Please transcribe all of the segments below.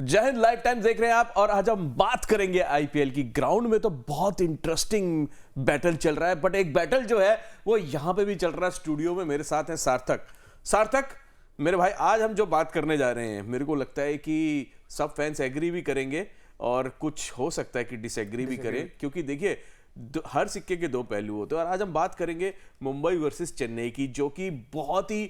जय Hind. Live time देख रहे हैं आप और आज हम बात करेंगे आईपीएल की। ग्राउंड में तो बहुत इंटरेस्टिंग बैटल चल रहा है, बट एक बैटल जो है वो यहां पे भी चल रहा है। स्टूडियो में मेरे साथ है सार्थक मेरे भाई। आज हम जो बात करने जा रहे हैं, मेरे को लगता है कि सब फैंस एग्री भी करेंगे और कुछ हो सकता है कि डिसएग्री भी करें, क्योंकि देखिए हर सिक्के के दो पहलू होते हैं। और आज हम बात करेंगे मुंबई वर्सेस चेन्नई की, जो कि बहुत ही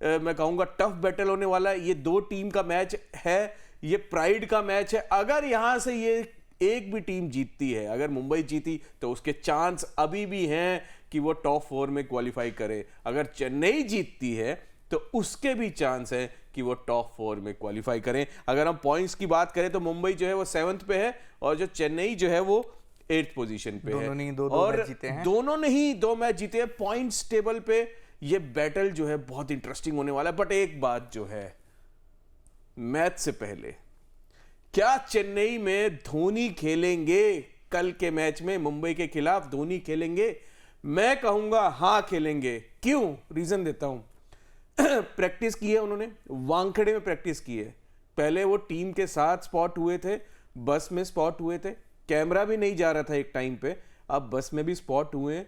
मैं कहूंगा टफ बैटल होने वाला है। ये दो टीम का मैच है, ये प्राइड का मैच है। अगर यहां से ये एक भी टीम जीतती है, अगर मुंबई जीती तो उसके चांस अभी भी हैं कि वो टॉप 4 में क्वालिफाई करे। अगर चेन्नई जीतती है तो उसके भी चांस है कि वो टॉप 4 में क्वालिफाई करें। अगर हम पॉइंट्स की बात करें तो मुंबई जो है वो 7th पे है और जो चेन्नई जो है वो 8th पोजीशन पे है। दोनों ने ही दो मैच जीते हैं। पॉइंट्स टेबल पे ये बैटल जो है बहुत इंटरेस्टिंग होने वाला है। बट एक बात जो है, मैच से पहले, क्या चेन्नई में धोनी खेलेंगे? कल के मैच में मुंबई के खिलाफ धोनी खेलेंगे? मैं कहूंगा हां खेलेंगे। क्यों? रीजन देता हूं। प्रैक्टिस की है उन्होंने, वानखेड़े में प्रैक्टिस की है। पहले वो टीम के साथ स्पॉट हुए थे, बस में स्पॉट हुए थे, कैमरा भी नहीं जा रहा था एक टाइम पे, अब बस में भी स्पॉट हुए हैं।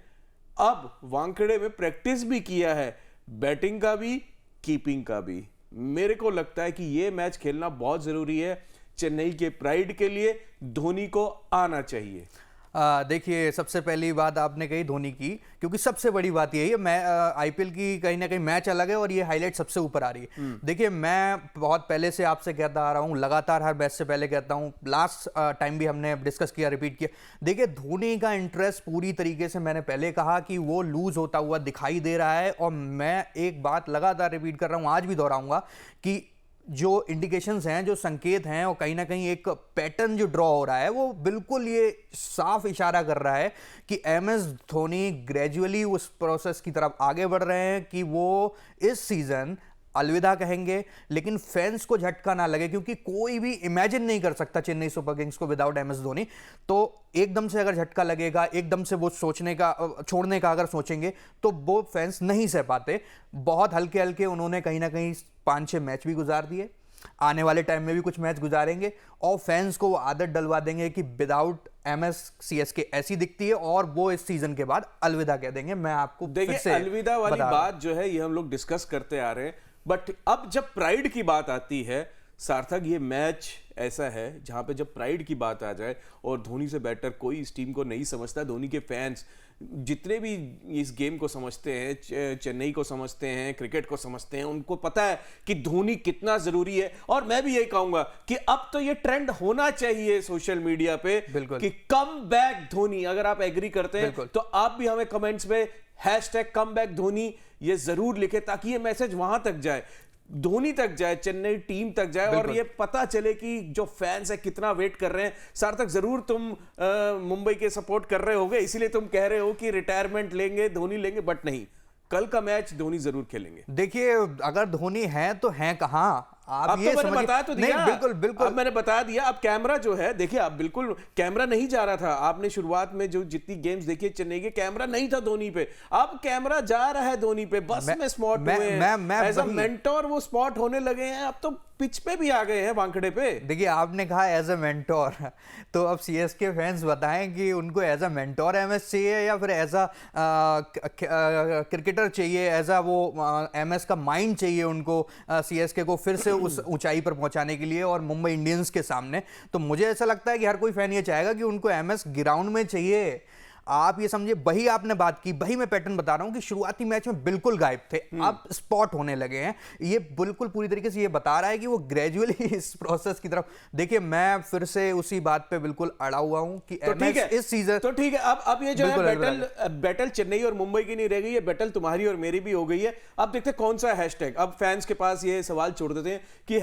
अब वानखेड़े में प्रैक्टिस भी किया है, बैटिंग का भी, कीपिंग का भी। मेरे को लगता है कि यह मैच खेलना बहुत जरूरी है चेन्नई के प्राइड के लिए। धोनी को आना चाहिए। देखिए, सबसे पहली बात आपने कही धोनी की, क्योंकि सबसे बड़ी बात यही है, मैं आईपीएल की कहीं ना कहीं मैच अलग है और ये हाईलाइट सबसे ऊपर आ रही है। देखिए, मैं बहुत पहले से आपसे कहता आ रहा हूँ, लगातार हर मैच से पहले कहता हूँ, लास्ट टाइम भी हमने डिस्कस किया, रिपीट किया। देखिए, धोनी का इंटरेस्ट पूरी तरीके से, मैंने पहले कहा कि वो लूज होता हुआ दिखाई दे रहा है। और मैं एक बात लगातार रिपीट कर रहा हूँ, आज भी दोहराऊंगा कि जो इंडिकेशंस हैं, जो संकेत हैं, और कहीं ना कहीं एक पैटर्न जो ड्रॉ हो रहा है, वो बिल्कुल ये साफ इशारा कर रहा है कि एमएस धोनी ग्रेजुअली उस प्रोसेस की तरफ आगे बढ़ रहे हैं कि वो इस सीजन अलविदा कहेंगे। लेकिन फैंस को झटका ना लगे, क्योंकि कोई भी इमेजिन नहीं कर सकता चेन्नई सुपर किंग्स को विदाउट एमएस धोनी। तो एकदम से अगर झटका लगेगा, एकदम से वो सोचने का, छोड़ने का अगर सोचेंगे, तो वो फैंस नहीं सह पाते। बहुत हल्के हल्के उन्होंने कहीं ना कहीं 5-6 मैच भी गुजार दिए, आने वाले टाइम में भी कुछ मैच गुजारेंगे और फैंस को वो आदत डलवा देंगे कि विदाउट एमएस सीएसके ऐसी दिखती है, और वो इस सीजन के बाद अलविदा कह देंगे। मैं आपको देखिए, अलविदा वाली बात जो है ये हम लोग डिस्कस करते आ रहे हैं, बट अब जब प्राइड की बात आती है सार्थक, ये मैच ऐसा है जहां पे जब प्राइड की बात आ जाए, और धोनी से बेटर कोई इस टीम को नहीं समझता। धोनी के फैंस जितने भी इस गेम को समझते हैं, चेन्नई को समझते हैं, क्रिकेट को समझते हैं, उनको पता है कि धोनी कितना जरूरी है। और मैं भी यही कहूंगा कि अब तो ये ट्रेंड होना चाहिए सोशल मीडिया पे कि कम बैक धोनी। अगर आप एग्री करते हैं तो आप भी हमें कमेंट्स में #कमबैक धोनी ये जरूर लिखे, ताकि ये मैसेज वहां तक जाए, धोनी तक जाए, चेन्नई टीम तक जाए, और ये पता चले कि जो फैंस है कितना वेट कर रहे हैं। सार्थक, जरूर तुम मुंबई के सपोर्ट कर रहे होगे, इसीलिए तुम कह रहे हो कि रिटायरमेंट लेंगे, धोनी लेंगे, बट नहीं, कल का मैच धोनी जरूर खेलेंगे। देखिए, अगर धोनी है तो है कहां? आप ये तो मैंने बता तो दिया। नहीं, बिल्कुल अब मैंने बता दिया। अब कैमरा जो है, देखिए, अब बिल्कुल कैमरा नहीं जा रहा था। आपने शुरुआत में जो जितनी गेम्स देखी चेन्नई के, कैमरा नहीं था धोनी पे। अब कैमरा जा रहा है धोनी पे, बस में स्पॉट हुए हैं, एज अ मेंटोर वो स्पॉट होने लगे हैं। अब तो पिच पे भी आ गए हैं, वानखेड़े पे। देखिए, आपने कहा एज अ मेंटोर, तो अब सीएसके फैंस बताएं कि उनको एज अ मेंटोर एमएस चाहिए या फिर एज अ क्रिकेटर चाहिए, एज अ वो एमएस का माइंड चाहिए उनको सीएसके को फिर से उस ऊंचाई पर पहुंचाने के लिए और मुंबई इंडियंस के सामने। तो मुझे ऐसा लगता है कि हर कोई फैन ये चाहेगा कि उनको एमएस ग्राउंड में चाहिए। आप ये समझिए, वही आपने बात की, वही मैं पैटर्न बता रहा हूं कि शुरुआती मैच में बिल्कुल गायब थे, अब स्पॉट होने लगे हैं। ये बिल्कुल पूरी तरीके से ये बता रहा है कि वो ग्रेजुअली इस प्रोसेस की तरफ। देखिए, मैं फिर से उसी बात पे बिल्कुल अड़ा हुआ हूं कि तो ठीक है, इस सीजन तो ठीक है। अब ये जो है बैटल चेन्नई और मुंबई की नहीं रह गई है, बैटल तुम्हारी और मेरी भी हो गई है। अब देखते हैं कौन सा हैशटैग, अब फैंस के पास ये सवाल छोड़ देते हैं कि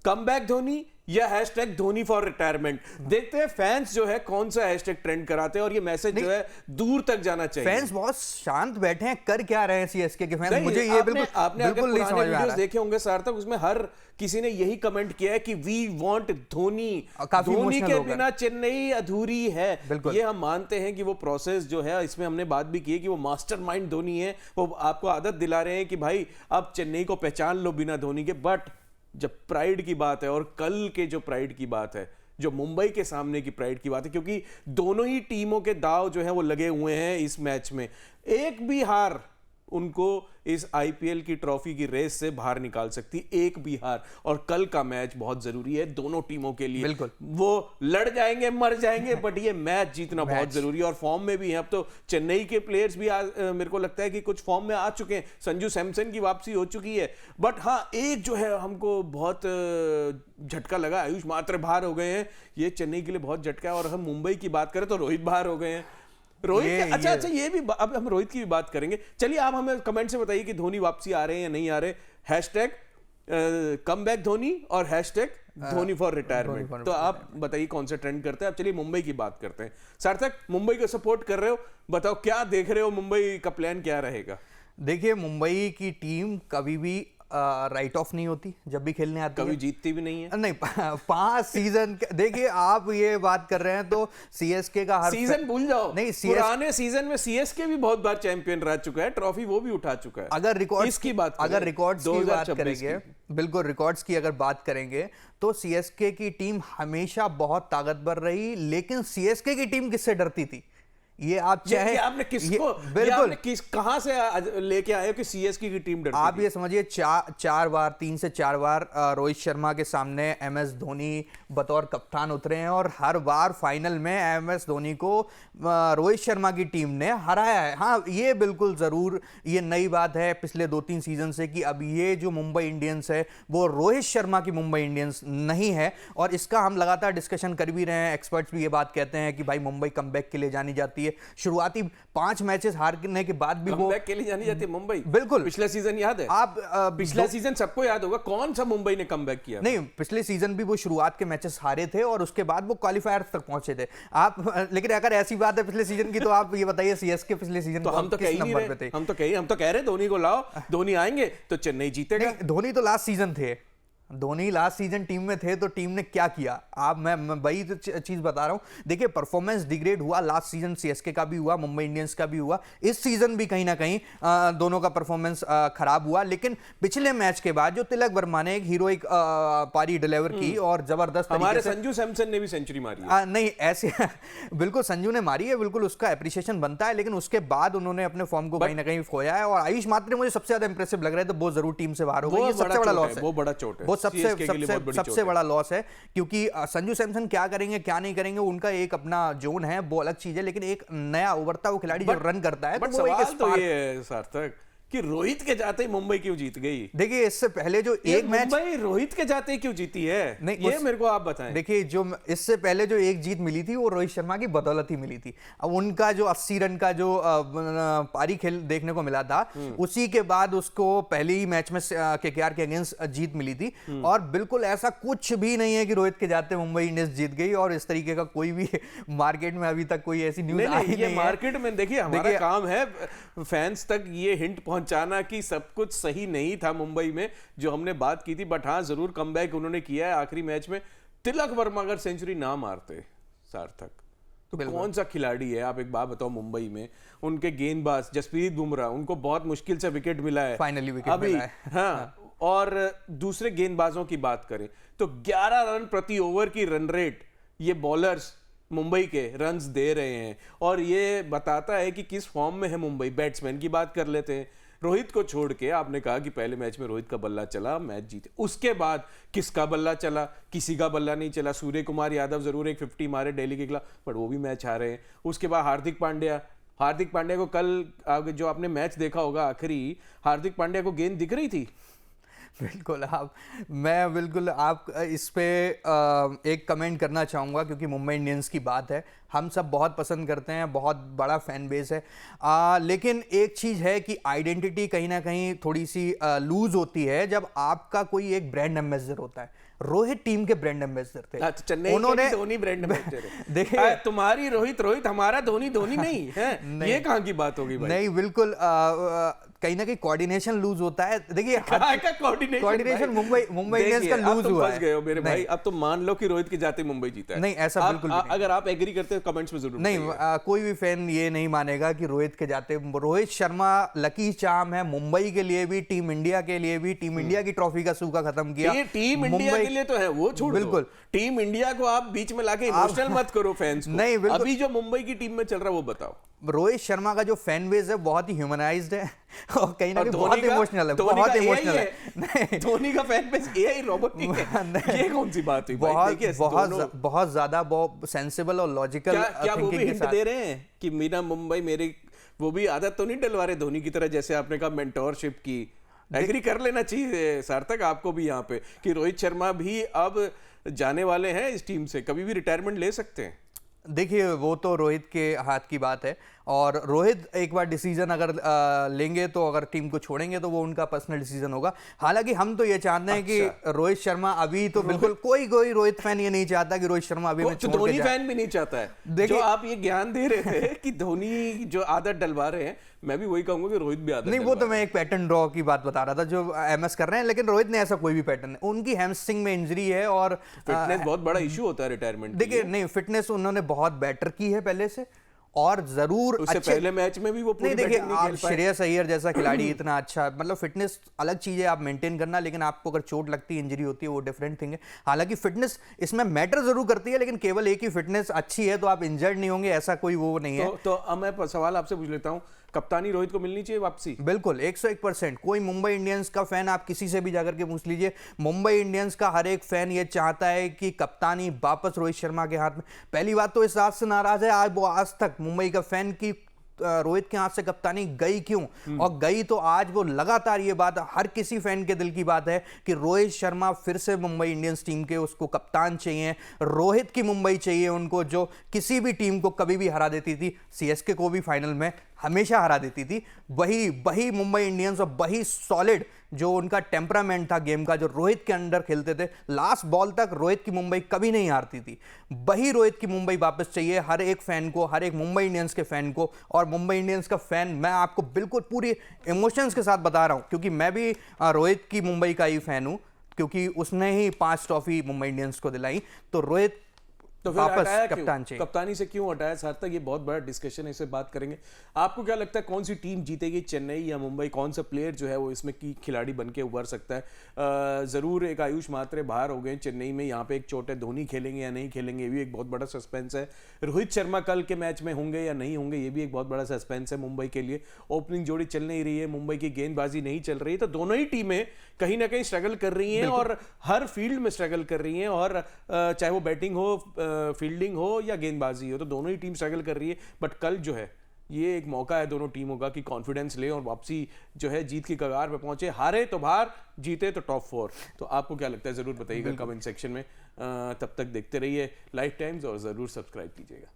#कमबैक धोनी या #धोनी फॉर रिटायरमेंट। देखते हैं फैंस जो है कौन सा हैशटैग ट्रेंड कराते हैं, और ये मैसेज जो है दूर तक जाना चाहिए। फैंस बहुत शांत बैठे हैं, कर क्या रहे हैं सीएसके के फैंस? मुझे ये बिल्कुल नहीं समझ में आ रहा है। देखे होंगे सार्थक, उसमें हर किसी ने यही कमेंट किया है कि वी वांट धोनी, धोनी के बिना चेन्नई अधूरी है। ये हम मानते हैं कि वो प्रोसेस जो है, इसमें हमने बात भी की है कि वो मास्टरमाइंड धोनी है। वो आपको आदत दिला रहे हैं कि भाई अब चेन्नई को पहचान लो बिना धोनी के। बट जब प्राइड की बात है और कल के जो प्राइड की बात है, जो मुंबई के सामने की प्राइड की बात है, क्योंकि दोनों ही टीमों के दाव जो है वो लगे हुए हैं इस मैच में, एक भी हार उनको इस आईपीएल की ट्रॉफी की रेस से बाहर निकाल सकती, एक भी हार। और कल का मैच बहुत जरूरी है दोनों टीमों के लिए। बिल्कुल। वो लड़ जाएंगे मर जाएंगे बट ये मैच जीतना बहुत जरूरी है। और फॉर्म में भी है, अब तो चेन्नई के प्लेयर्स भी मेरे को लगता है कि कुछ फॉर्म में आ चुके हैं, संजू सैमसन की वापसी हो चुकी है। बट हाँ, एक जो है हमको बहुत झटका लगा, आयुष मात्र बाहर हो गए हैं, ये चेन्नई के लिए बहुत झटका है। और हम मुंबई की बात करें तो रोहित बाहर हो गए हैं। रोहित अच्छा ये भी, अब हम रोहित की भी बात करेंगे। चलिए आप हमें कमेंट से बताइए कि धोनी वापसी आ रहे हैं या नहीं आ रहे। हैशटैग कमबैक धोनी और हैशटैग धोनी फॉर रिटायरमेंट। तो आप बताइए कौन सा ट्रेंड करते हैं। अब चलिए मुंबई की बात करते हैं। सार्थक, मुंबई को सपोर्ट कर रहे हो, बताओ क्या देख रहे हो, मुंबई का प्लान क्या रहेगा? देखिए, मुंबई की टीम कभी भी राइट ऑफ नहीं होती जब भी खेलने आती है, कभी जीतती भी नहीं है। नहीं 5 सीजन देखिए, आप ये बात कर रहे हैं तो सीएसके का हर सीजन भूल जाओ, नहीं पुराने सीजन में सीएसके भी बहुत बार चैंपियन रह चुका है, ट्रॉफी वो भी उठा चुका है। अगर रिकॉर्ड्स की बात करें, अगर रिकॉर्ड्स की बात 2026 करेंगे, बिल्कुल रिकॉर्ड्स की अगर बात करेंगे तो सीएसके की टीम हमेशा बहुत ताकतवर रही, लेकिन सीएसके की टीम किससे डरती थी? ये आप चाहे आपने किसको, बिल्कुल कहां से लेके आए हो कि सीएसके की टीम डरती आप थी? ये समझिए 3 से 4 बार रोहित शर्मा के सामने एमएस धोनी बतौर कप्तान उतरे हैं और हर बार फाइनल में एमएस धोनी को रोहित शर्मा की टीम ने हराया है। हाँ, ये बिल्कुल जरूर ये नई बात है पिछले 2-3 सीजन से कि अब ये जो मुंबई इंडियंस है वो रोहित शर्मा की मुंबई इंडियंस नहीं है। और इसका हम लगातार डिस्कशन कर भी रहे हैं, एक्सपर्ट्स भी ये बात कहते हैं कि भाई मुंबई कमबैक के लिए जानी जाती है। शुरुआती 5 मैचेस हारने के बाद भी वो कमबैक के लिए जानी जाती है मुंबई। बिल्कुल, पिछला सीजन याद है? आप पिछला सीजन सबको याद होगा, कौन सा मुंबई ने कमबैक किया? नहीं, पिछले सीजन भी वो शुरुआत के मैचेस हारे थे और उसके बाद वो क्वालिफायर तक पहुंचे थे। आप लेकिन अगर ऐसी बात है पिछले सीजन की तो आप ये बताइए सीएसके पिछले सीजन तो हम तो किस नंबर पे थे? हम तो कह रहे धोनी को लाओ, धोनी आएंगे तो चेन्नई जीतेगा। धोनी तो लास्ट सीजन थे, धोनी लास्ट सीजन टीम में थे तो टीम ने क्या किया? आप मैं वही तो चीज बता रहा हूं। देखिए, परफॉर्मेंस डिग्रेड हुआ लास्ट सीजन, सीएसके का भी हुआ, मुंबई इंडियंस का भी हुआ, इस सीजन भी कहीं ना कहीं दोनों का परफॉर्मेंस खराब हुआ। लेकिन पिछले मैच के बाद जो तिलक वर्मा ने एक हीरोइक पारी डिलीवर की और जबरदस्त हमारे संजू सैमसन ने भी सेंचुरी मारी है। नहीं ऐसे बिल्कुल संजू ने मारी है, बिल्कुल उसका एप्रिसिएशन बनता है, लेकिन उसके बाद उन्होंने अपने फॉर्म को कहीं ना कहीं खोया है। और आयुष मात्रे मुझे सबसे ज्यादा इंप्रेसिव लग रहा है, तो वो जरूर टीम से बाहर हो गई, ये सबसे बड़ा लॉस है। वो बड़ा चोट है, वो सबसे बड़ा लॉस है, क्योंकि संजू सैमसन क्या करेंगे क्या नहीं करेंगे उनका एक अपना जोन है, वो अलग चीज है, लेकिन एक नया उभरता हुआ खिलाड़ी जो रन करता है, तो वो एक सवाल तो ये है सार्थक कि रोहित के जाते ही मुंबई क्यों जीत गई? देखिए, इससे पहले जो एक मैच मुंबई रोहित के जाते ही क्यों जीती है, नहीं ये मेरे को आप बताएं। देखिए, जो इससे पहले जो एक जीत मिली थी वो रोहित शर्मा की बदौलत ही मिली थी। अब उनका जो 80 रन का जो पारी खेल देखने को मिला था, उसी के बाद उसको पहले ही मैच में केकेआर के अगेंस्ट जीत मिली थी। और बिल्कुल ऐसा कुछ भी नहीं है कि रोहित के जाते मुंबई इंडियंस जीत गई, और इस तरीके का कोई भी मार्केट में अभी तक कोई ऐसी न्यूज आई नहीं है। मार्केट में देखिए हमारा काम है फैंस तक ये हिंट पहुंचाना कि सब कुछ सही नहीं था मुंबई में जो हमने बात की थी। बट हाँ, जरूर कमबैक उन्होंने किया है आखिरी मैच में। तिलक वर्मा अगर सेंचुरी ना मारते सार्थक तो कौन सा खिलाड़ी है, आप एक बात बताओ, मुंबई में उनके गेंदबाज जसप्रीत बुमराह, उनको बहुत मुश्किल से विकेट मिला है, फाइनली विकेट मिला है। हाँ, और दूसरे गेंदबाजों की बात करें तो 11 रन प्रति ओवर की रन रेट ये बॉलर्स मुंबई के रन्स दे रहे हैं, और ये बताता है कि किस फॉर्म में है मुंबई। बैट्समैन की बात कर लेते हैं, रोहित को छोड़ के आपने कहा कि पहले मैच में रोहित का बल्ला चला, मैच जीते। उसके बाद किसका बल्ला चला? किसी का बल्ला नहीं चला। सूर्य कुमार यादव जरूर एक 50 मारे दिल्ली के खिलाफ, बट वो भी मैच हारे हैं। उसके बाद हार्दिक पांड्या को कल जो आपने मैच देखा होगा आखिरी, हार्दिक पांड्या को गेंद दिख रही थी। बिल्कुल, आप इस पे एक कमेंट करना चाहूँगा, क्योंकि मुंबई इंडियंस की बात है, हम सब बहुत पसंद करते हैं, बहुत बड़ा फैन बेस है, लेकिन एक चीज़ है कि आइडेंटिटी कहीं ना कहीं थोड़ी सी लूज होती है जब आपका कोई एक ब्रांड एम्बेसडर होता है। रोहित टीम के ब्रांड एम्बेसडर थे। चेन्नई उन्होंने धोनी ब्रांड एम्बेसडर है। देखिए, तुम्हारी रोहित, हमारा धोनी नहीं है। ये कहाँ की बात होगी भाई? नहीं, बिल्कुल कहीं ना कहीं कोऑर्डिनेशन लूज होता है। देखिए कोऑर्डिनेशन मुंबई इंडियंस का लूज हुआ है। गए हो मेरे भाई, अब तो मान लो कि रोहित के जाते मुंबई जीता है। नहीं, ऐसा बिल्कुल नहीं। अगर आप एग्री करते हो कमेंट्स में जरूर नहीं, कोई भी फैन ये नहीं मानेगा कि रोहित के जाते। रोहित शर्मा लकी चार्म है मुंबई के लिए भी, टीम इंडिया के लिए भी। टीम इंडिया की ट्रॉफी का सूखा खत्म किया, टीम इंडिया के लिए तो है, वो छोड़ बिल्कुल। टीम इंडिया को आप बीच में लाके इमोशनल मत करो फैंस को। नहीं, अभी जो मुंबई की टीम में चल रहा है वो बताओ। रोहित शर्मा का जो फैन बेस है बहुत ही ह्यूमनाइज्ड है और कहीं ना कहीं बहुत इमोशनल है, बहुत इमोशनल है। नहीं, धोनी का फैन बेस एआई रोबोटिक है, ये कौन सी बात हुई भाई? देखिए बहुत ज्यादा बहुत सेंसिबल और लॉजिकल क्या वो भी हिंट दे रहे हैं कि मीना मुंबई मेरी वो भी आदत तो नहीं डलवा रहे धोनी की तरह, जैसे आपने कहा मेंटोरशिप की? एग्री कर लेना चाहिए सार्थक आपको भी यहाँ पे कि रोहित शर्मा भी अब जाने वाले हैं इस टीम से, कभी भी रिटायरमेंट ले सकते हैं। देखिए वो तो रोहित के हाथ की बात है, और रोहित एक बार डिसीजन अगर लेंगे तो अगर टीम को छोड़ेंगे तो वो उनका पर्सनल डिसीजन होगा। हालांकि हम तो ये चाहते हैं कि रोहित शर्मा अभी तो बिल्कुल कोई रोहित फैन ये नहीं चाहता कि रोहित शर्मा अभी तो धोनी फैन भी नहीं चाहता है। जो आप ये ज्ञान दे रहे थे कि धोनी जो आदत डलवा रहे हैं, मैं भी वही कहूंगा कि रोहित भी आदत नहीं, वो तो मैं एक पैटर्न ड्रॉ की बात बता रहा था जो एमएस कर रहे हैं, लेकिन रोहित ने ऐसा कोई भी पैटर्न नहीं। उनकी हैमस्ट्रिंग में इंजरी है और फिटनेस बहुत बड़ा इशू होता है रिटायरमेंट। देखिए नहीं, फिटनेस उन्होंने बहुत बेटर की है पहले से, और जरूर उससे पहले मैच में भी वो नहीं। देखिए आप श्रेयस अय्यर जैसा खिलाड़ी इतना अच्छा, मतलब फिटनेस अलग चीज है आप मेंटेन करना, लेकिन आपको अगर चोट लगती है, इंजरी होती है, वो डिफरेंट थिंग है। हालांकि फिटनेस इसमें मैटर जरूर करती है, लेकिन केवल एक ही फिटनेस अच्छी है तो आप इंजर्ड नहीं होंगे, ऐसा कोई वो नहीं है। तो अब मैं सवाल आपसे पूछ लेता हूं, कप्तानी रोहित को मिलनी चाहिए वापसी? बिल्कुल 101%। कोई मुंबई इंडियंस का फैन आप किसी से भी जाकर के पूछ लीजिए, मुंबई इंडियंस का हर एक फैन ये चाहता है कि कप्तानी वापस रोहित शर्मा के हाथ में। पहली बात तो इस बात से नाराज है आज तक मुंबई का फैन की रोहित के हाथ से कप्तानी गई क्यों, और गई तो आज वो लगातार ये बात हर किसी फैन के दिल की बात है कि रोहित शर्मा फिर से मुंबई इंडियंस टीम के उसको कप्तान चाहिए। रोहित की मुंबई चाहिए उनको, जो किसी भी टीम को कभी भी हरा देती थी, सीएसके को भी फाइनल में हमेशा हरा देती थी, वही मुंबई इंडियंस और वही सॉलिड जो उनका टेम्परामेंट था गेम का, जो रोहित के अंडर खेलते थे, लास्ट बॉल तक रोहित की मुंबई कभी नहीं हारती थी। वही रोहित की मुंबई वापस चाहिए हर एक फैन को, हर एक मुंबई इंडियंस के फैन को। और मुंबई इंडियंस का फैन मैं आपको बिल्कुल पूरी इमोशंस के साथ बता रहा हूं, क्योंकि मैं भी रोहित की मुंबई का ही फैन हूं, क्योंकि उसने ही 5 ट्रॉफी मुंबई इंडियंस को दिलाई। तो रोहित तो फिर वापस हटाया कप्तान क्यों? चाहिए। कप्तानी से क्यों हटाया सार्थक? ये बहुत बड़ा डिस्कशन है, इस पे बात करेंगे। आपको क्या लगता है कौन सी टीम जीतेगी, चेन्नई या मुंबई? कौन सा प्लेयर जो है वो इसमें की खिलाड़ी बन के उभर सकता है? जरूर एक आयुष मात्रे बाहर हो गए चेन्नई में, यहाँ पे एक चोट है, धोनी खेलेंगे या नहीं खेलेंगे ये भी एक बहुत बड़ा सस्पेंस है। रोहित शर्मा कल के मैच में होंगे या नहीं होंगे ये भी एक बहुत बड़ा सस्पेंस है मुंबई के लिए। ओपनिंग जोड़ी चल नहीं रही है, मुंबई की गेंदबाजी नहीं चल रही है, तो दोनों ही टीमें कहीं ना कहीं स्ट्रगल कर रही हैं और हर फील्ड में स्ट्रगल कर रही हैं, और चाहे वो बैटिंग हो, फील्डिंग हो या गेंदबाजी हो, तो दोनों ही टीम स्ट्रगल कर रही है। बट कल जो है ये एक मौका है दोनों टीमों का कि कॉन्फिडेंस ले और वापसी जो है जीत की कगार पे पहुंचे। हारे तो बाहर, जीते तो टॉप 4। तो आपको क्या लगता है जरूर बताइएगा कमेंट सेक्शन में। तब तक देखते रहिए लाइफ टाइम्स और जरूर सब्सक्राइब कीजिएगा।